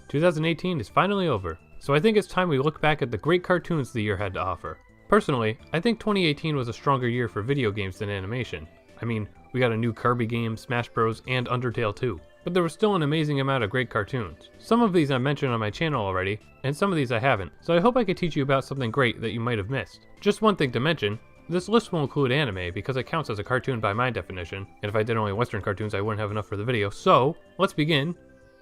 2018 is finally over, so I think it's time we look back at the great cartoons the year had to offer. Personally, I think 2018 was a stronger year for video games than animation. I mean, we got a new Kirby game, Smash Bros, and Undertale 2. But there was still an amazing amount of great cartoons. Some of these I mentioned on my channel already, and some of these I haven't, so I hope I could teach you about something great that you might have missed. Just one thing to mention, this list will include anime because it counts as a cartoon by my definition, and if I did only Western cartoons I wouldn't have enough for the video, so let's begin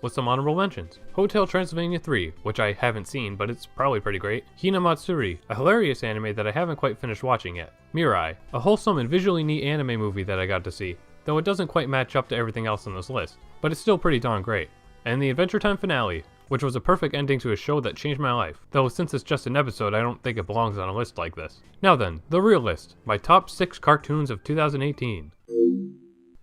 with some honorable mentions. Hotel Transylvania 3, which I haven't seen, but it's probably pretty great. Hina Matsuri, a hilarious anime that I haven't quite finished watching yet. Mirai, a wholesome and visually neat anime movie that I got to see, though it doesn't quite match up to everything else on this list, but it's still pretty darn great. And the Adventure Time finale, which was a perfect ending to a show that changed my life, though since it's just an episode I don't think it belongs on a list like this. Now then, the real list, my top 6 cartoons of 2018.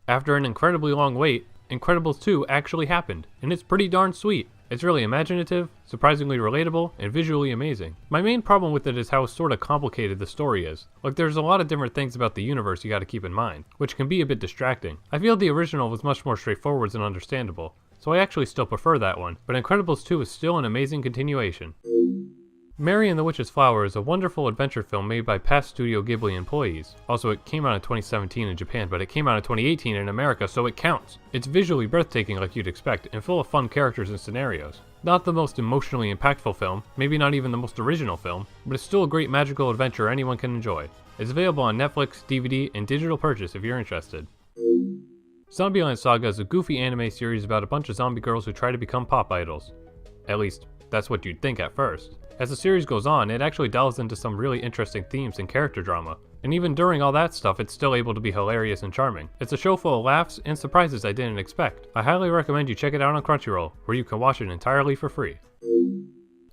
After an incredibly long wait, Incredibles 2 actually happened, and it's pretty darn sweet. It's really imaginative, surprisingly relatable, and visually amazing. My main problem with it is how sorta complicated the story is. Like, there's a lot of different things about the universe you gotta keep in mind, which can be a bit distracting. I feel the original was much more straightforward and understandable, so I actually still prefer that one, but Incredibles 2 is still an amazing continuation. Mary and the Witch's Flower is a wonderful adventure film made by past Studio Ghibli employees. Also, it came out in 2017 in Japan, but it came out in 2018 in America, so it counts. It's visually breathtaking like you'd expect, and full of fun characters and scenarios. Not the most emotionally impactful film, maybe not even the most original film, but it's still a great magical adventure anyone can enjoy. It's available on Netflix, DVD, and digital purchase if you're interested. Zombieland Saga is a goofy anime series about a bunch of zombie girls who try to become pop idols. At least, that's what you'd think at first. As the series goes on, it actually delves into some really interesting themes and character drama, and even during all that stuff it's still able to be hilarious and charming. It's a show full of laughs and surprises I didn't expect. I highly recommend you check it out on Crunchyroll, where you can watch it entirely for free.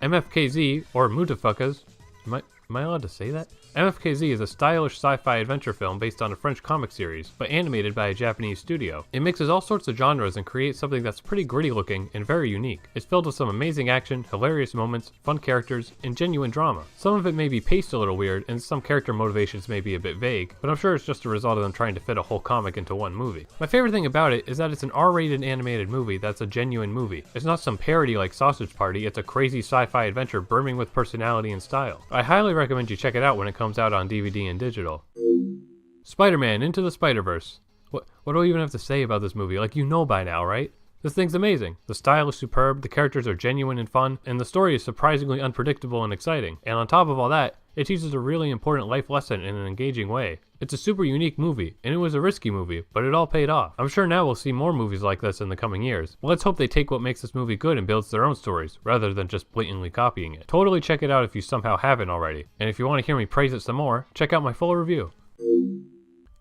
MFKZ, or Mutafukaz, am I allowed to say that? MFKZ is a stylish sci-fi adventure film based on a French comic series, but animated by a Japanese studio. It mixes all sorts of genres and creates something that's pretty gritty looking and very unique. It's filled with some amazing action, hilarious moments, fun characters, and genuine drama. Some of it may be paced a little weird, and some character motivations may be a bit vague, but I'm sure it's just a result of them trying to fit a whole comic into one movie. My favorite thing about it is that it's an R-rated animated movie that's a genuine movie. It's not some parody like Sausage Party, it's a crazy sci-fi adventure brimming with personality and style. I highly recommend you check it out when it comes out on DVD and digital. Spider-Man Into the Spider-Verse. What do I even have to say about this movie? Like, you know by now, right? This thing's amazing. The style is superb, the characters are genuine and fun, and the story is surprisingly unpredictable and exciting. And on top of all that, it teaches a really important life lesson in an engaging way. It's a super unique movie, and it was a risky movie, but it all paid off. I'm sure now we'll see more movies like this in the coming years. But let's hope they take what makes this movie good and builds their own stories, rather than just blatantly copying it. Totally check it out if you somehow haven't already. And if you want to hear me praise it some more, check out my full review.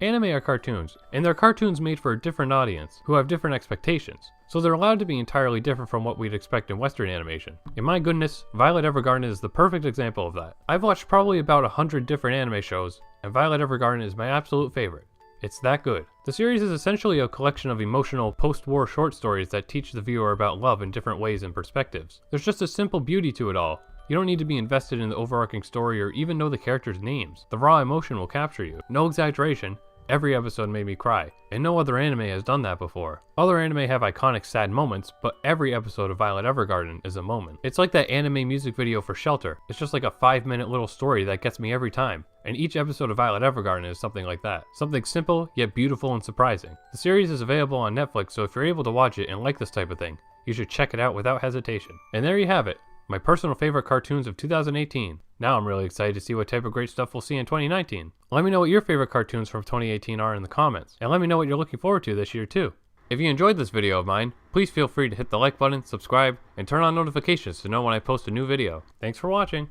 Anime are cartoons, and they're cartoons made for a different audience, who have different expectations, so they're allowed to be entirely different from what we'd expect in Western animation. And my goodness, Violet Evergarden is the perfect example of that. I've watched probably about 100 different anime shows, and Violet Evergarden is my absolute favorite. It's that good. The series is essentially a collection of emotional, post-war short stories that teach the viewer about love in different ways and perspectives. There's just a simple beauty to it all. You don't need to be invested in the overarching story or even know the characters' names. The raw emotion will capture you. No exaggeration. Every episode made me cry, and no other anime has done that before. Other anime have iconic sad moments, but every episode of Violet Evergarden is a moment. It's like that anime music video for Shelter. It's just like a 5-minute little story that gets me every time, and each episode of Violet Evergarden is something like that. Something simple, yet beautiful and surprising. The series is available on Netflix, so if you're able to watch it and like this type of thing, you should check it out without hesitation. And there you have it, my personal favorite cartoons of 2018. Now I'm really excited to see what type of great stuff we'll see in 2019. Let me know what your favorite cartoons from 2018 are in the comments, and let me know what you're looking forward to this year too. If you enjoyed this video of mine, please feel free to hit the like button, subscribe, and turn on notifications to know when I post a new video. Thanks for watching!